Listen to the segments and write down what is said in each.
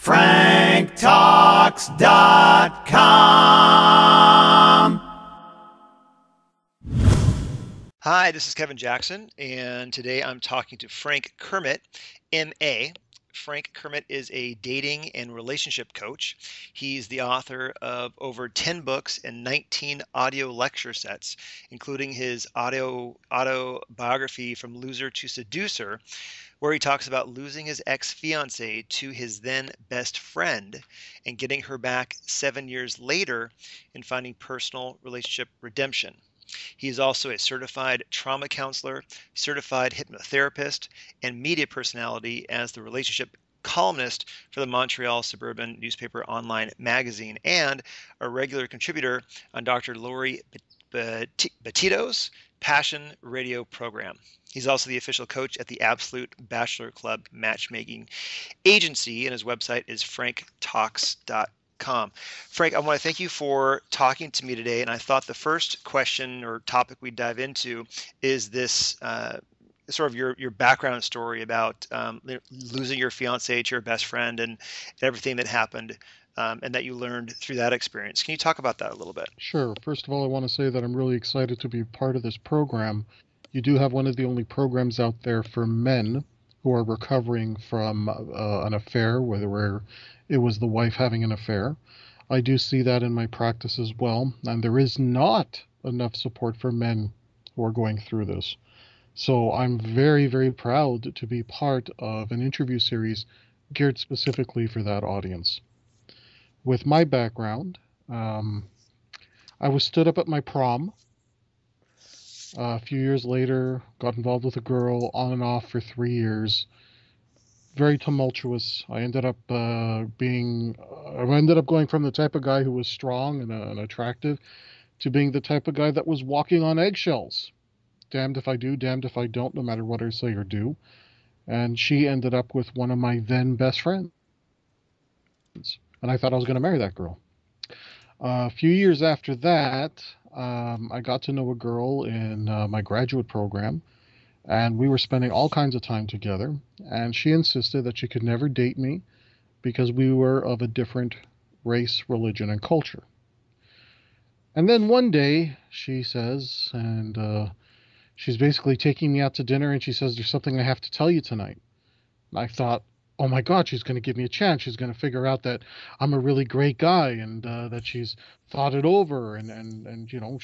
franktalks.com. Hi, this is Kevin Jackson, and today I'm talking to Frank Kermit, M.A. Frank Kermit is a dating and relationship coach. He's the author of over 10 books and 19 audio lecture sets, including his autobiography From Loser to Seducer, where he talks about losing his ex-fiancée to his then best friend and getting her back 7 years later and finding personal relationship redemption. He is also a certified trauma counselor, certified hypnotherapist, and media personality as the relationship columnist for the Montreal Suburban Newspaper Online Magazine and a regular contributor on Dr. Lori Petito's Passion Radio program. He's also the official coach at the Absolute Bachelor Club matchmaking agency, and his website is franktalks.com. Frank, I want to thank you for talking to me today. And I thought the first question or topic we dive into is this sort of your background story about losing your fiance to your best friend and everything that happened and that you learned through that experience. Can you talk about that a little bit? Sure. First of all, I want to say that I'm really excited to be part of this program. You do have one of the only programs out there for men who are recovering from an affair, where it was the wife having an affair. I do see that in my practice as well, and there is not enough support for men who are going through this. So I'm very, very proud to be part of an interview series geared specifically for that audience. With my background, I was stood up at my prom. A few years later, got involved with a girl on and off for 3 years. Very tumultuous. I ended up going from the type of guy who was strong and attractive to being the type of guy that was walking on eggshells. Damned if I do, damned if I don't, no matter what I say or do. And she ended up with one of my then best friends. And I thought I was going to marry that girl. A few years after that, I got to know a girl in my graduate program, and we were spending all kinds of time together, and she insisted that she could never date me because we were of a different race, religion, and culture. And then one day, she says, and she's basically taking me out to dinner, and she says, "There's something I have to tell you tonight." And I thought, oh my God, she's going to give me a chance. She's going to figure out that I'm a really great guy and that she's thought it over and you know,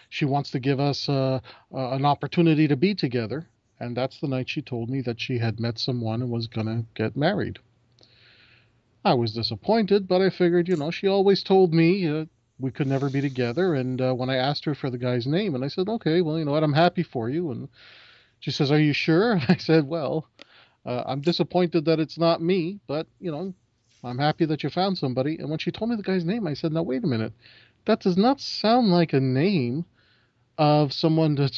she wants to give us an opportunity to be together. And that's the night she told me that she had met someone and was going to get married. I was disappointed, but I figured, you know, she always told me we could never be together. And when I asked her for the guy's name, and I said, okay, well, you know what, I'm happy for you. And she says, "Are you sure?" I said, well, I'm disappointed that it's not me, but, you know, I'm happy that you found somebody. And when she told me the guy's name, I said, now, wait a minute. That does not sound like a name of someone that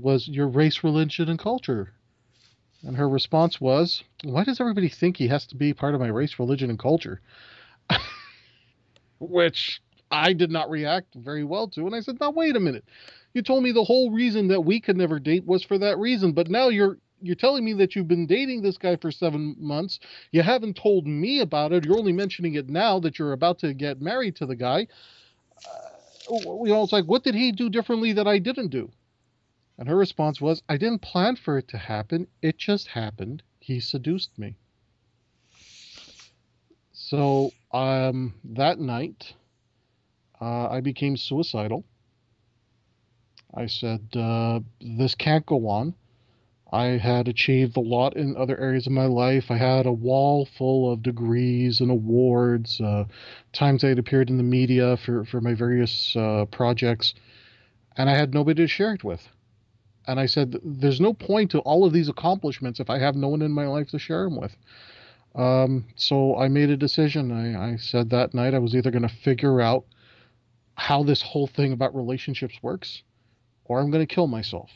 was your race, religion, and culture. And her response was, why does everybody think he has to be part of my race, religion, and culture? Which I did not react very well to. And I said, now, wait a minute. You told me the whole reason that we could never date was for that reason, but now you're telling me that you've been dating this guy for 7 months. You haven't told me about it. You're only mentioning it now that you're about to get married to the guy. You know, it's like, what did he do differently that I didn't do? And her response was, I didn't plan for it to happen. It just happened. He seduced me. So that night, I became suicidal. I said, this can't go on. I had achieved a lot in other areas of my life. I had a wall full of degrees and awards, times I had appeared in the media for my various projects, and I had nobody to share it with. And I said, there's no point to all of these accomplishments if I have no one in my life to share them with. So I made a decision. I said that night I was either going to figure out how this whole thing about relationships works, or I'm going to kill myself.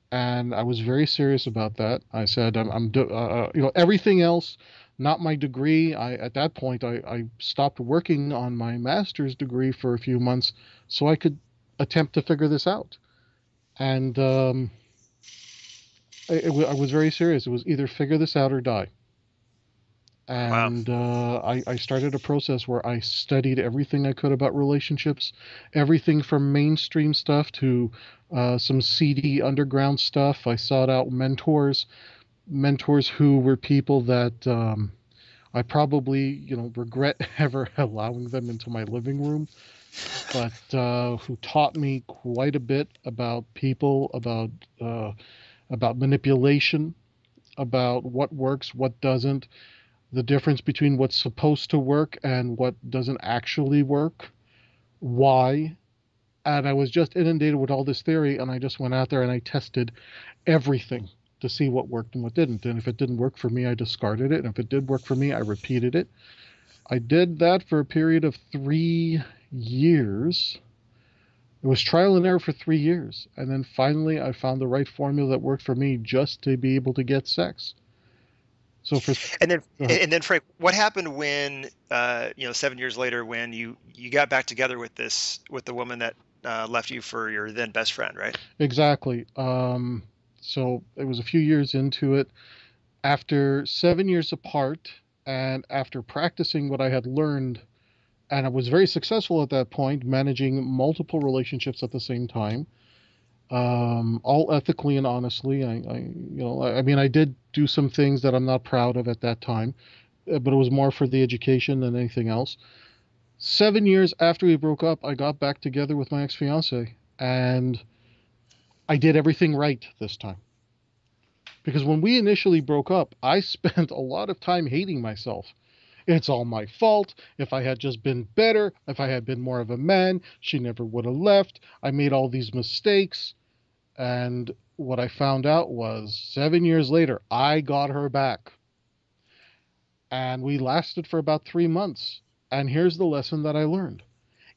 And I was very serious about that. I said, you know, everything else, not my degree. At that point, I stopped working on my master's degree for a few months so I could attempt to figure this out. And I was very serious. It was either figure this out or die. Wow. And I started a process where I studied everything I could about relationships, everything from mainstream stuff to some seedy underground stuff. I sought out mentors who were people that I probably, regret ever allowing them into my living room, but who taught me quite a bit about people, about manipulation, about what works, what doesn't, the difference between what's supposed to work and what doesn't actually work, why. And I was just inundated with all this theory, and I just went out there and I tested everything to see what worked and what didn't. And if it didn't work for me, I discarded it. And if it did work for me, I repeated it. I did that for a period of 3 years. It was trial and error for 3 years. And then finally, I found the right formula that worked for me just to be able to get sex. So for, And then go ahead. and then Frank, what happened when 7 years later when you got back together with the woman that left you for your then best friend, right? Exactly. So it was a few years into it. After 7 years apart, and after practicing what I had learned, and I was very successful at that point, managing multiple relationships at the same time, all ethically and honestly. I mean, I did do some things that I'm not proud of at that time, but it was more for the education than anything else. 7 years after we broke up, I got back together with my ex-fiance, and I did everything right this time. Because when we initially broke up, I spent a lot of time hating myself. It's all my fault. If I had just been better, if I had been more of a man, she never would have left. I made all these mistakes. And what I found out was 7 years later, I got her back. And we lasted for about 3 months. And here's the lesson that I learned.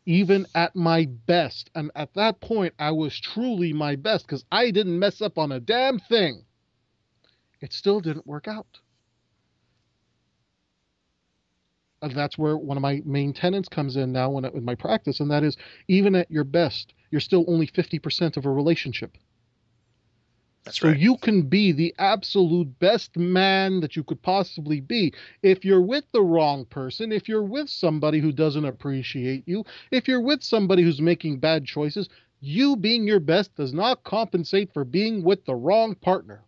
Even at my best, and at that point, I was truly my best because I didn't mess up on a damn thing, it still didn't work out. And that's where one of my main tenets comes in now in my practice, and that is even at your best, you're still only 50% of a relationship. That's So right. you can be the absolute best man that you could possibly be. If you're with the wrong person, if you're with somebody who doesn't appreciate you, if you're with somebody who's making bad choices, you being your best does not compensate for being with the wrong partner.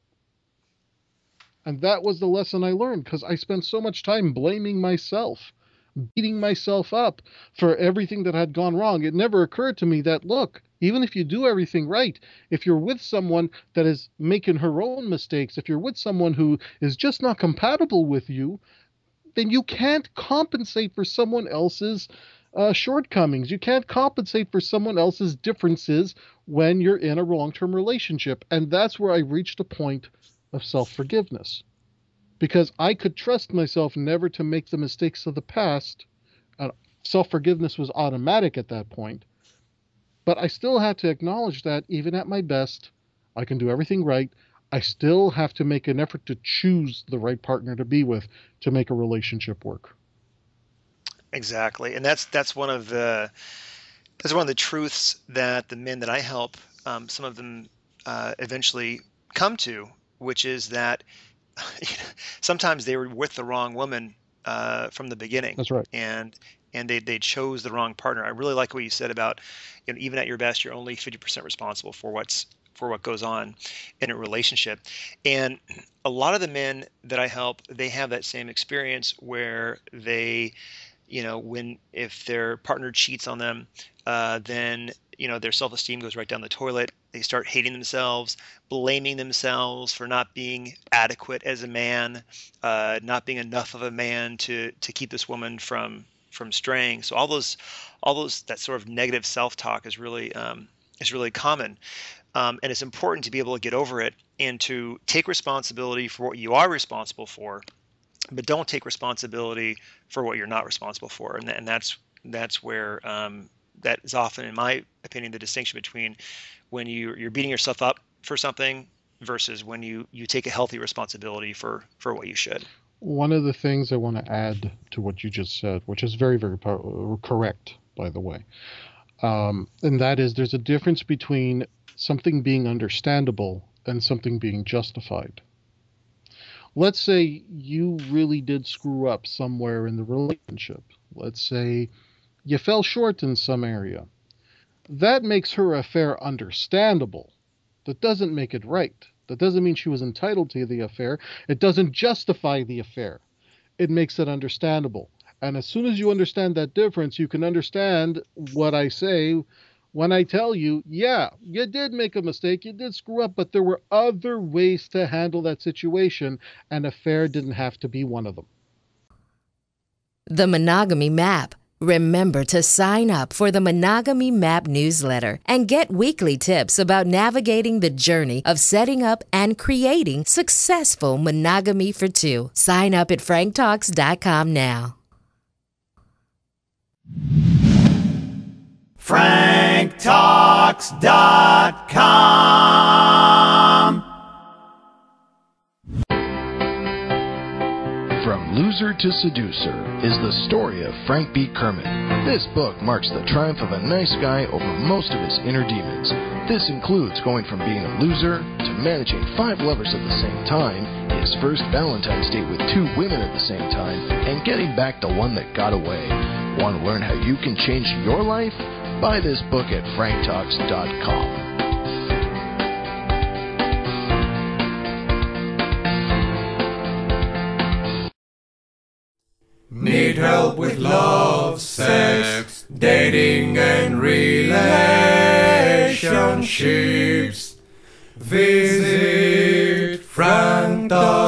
And that was the lesson I learned because I spent so much time blaming myself, beating myself up for everything that had gone wrong. It never occurred to me that, look, even if you do everything right, if you're with someone that is making her own mistakes, if you're with someone who is just not compatible with you, then you can't compensate for someone else's shortcomings. You can't compensate for someone else's differences when you're in a long term relationship. And that's where I reached a point of self forgiveness because I could trust myself never to make the mistakes of the past. Self forgiveness was automatic at that point, but I still had to acknowledge that even at my best, I can do everything right. I still have to make an effort to choose the right partner to be with to make a relationship work. Exactly. And that's one of the truths that the men that I help, some of them eventually come to, which is that sometimes they were with the wrong woman from the beginning, That's right. and they chose the wrong partner. I really like what you said about, even at your best, you're only 50% responsible for what goes on in a relationship. And a lot of the men that I help, they have that same experience where they, when if their partner cheats on them, then their self-esteem goes right down the toilet. They start hating themselves, blaming themselves for not being adequate as a man, not being enough of a man to keep this woman from straying. So all those that sort of negative self-talk is really common, and it's important to be able to get over it and to take responsibility for what you are responsible for, but don't take responsibility for what you're not responsible for. And that's where that is often, in my opinion, the distinction between when you're beating yourself up for something versus when you take a healthy responsibility for what you should. One of the things I want to add to what you just said, which is very, very correct, by the way, and that is there's a difference between something being understandable and something being justified. Let's say you really did screw up somewhere in the relationship. Let's say you fell short in some area. That makes her affair understandable. That doesn't make it right. That doesn't mean she was entitled to the affair. It doesn't justify the affair. It makes it understandable. And as soon as you understand that difference, you can understand what I say when I tell you, yeah, you did make a mistake, you did screw up, but there were other ways to handle that situation, and affair didn't have to be one of them. The Monogamy Map. Remember to sign up for the Monogamy Map newsletter and get weekly tips about navigating the journey of setting up and creating successful monogamy for two. Sign up at franktalks.com now. franktalks.com. From Loser to Seducer is the story of Frank B. Kermit. This book marks the triumph of a nice guy over most of his inner demons. This includes going from being a loser to managing 5 lovers at the same time, his first Valentine's date with 2 women at the same time, and getting back the one that got away. Want to learn how you can change your life? Buy this book at franktalks.com. Need help with love, sex, dating and relationships? Visit franktalks.com.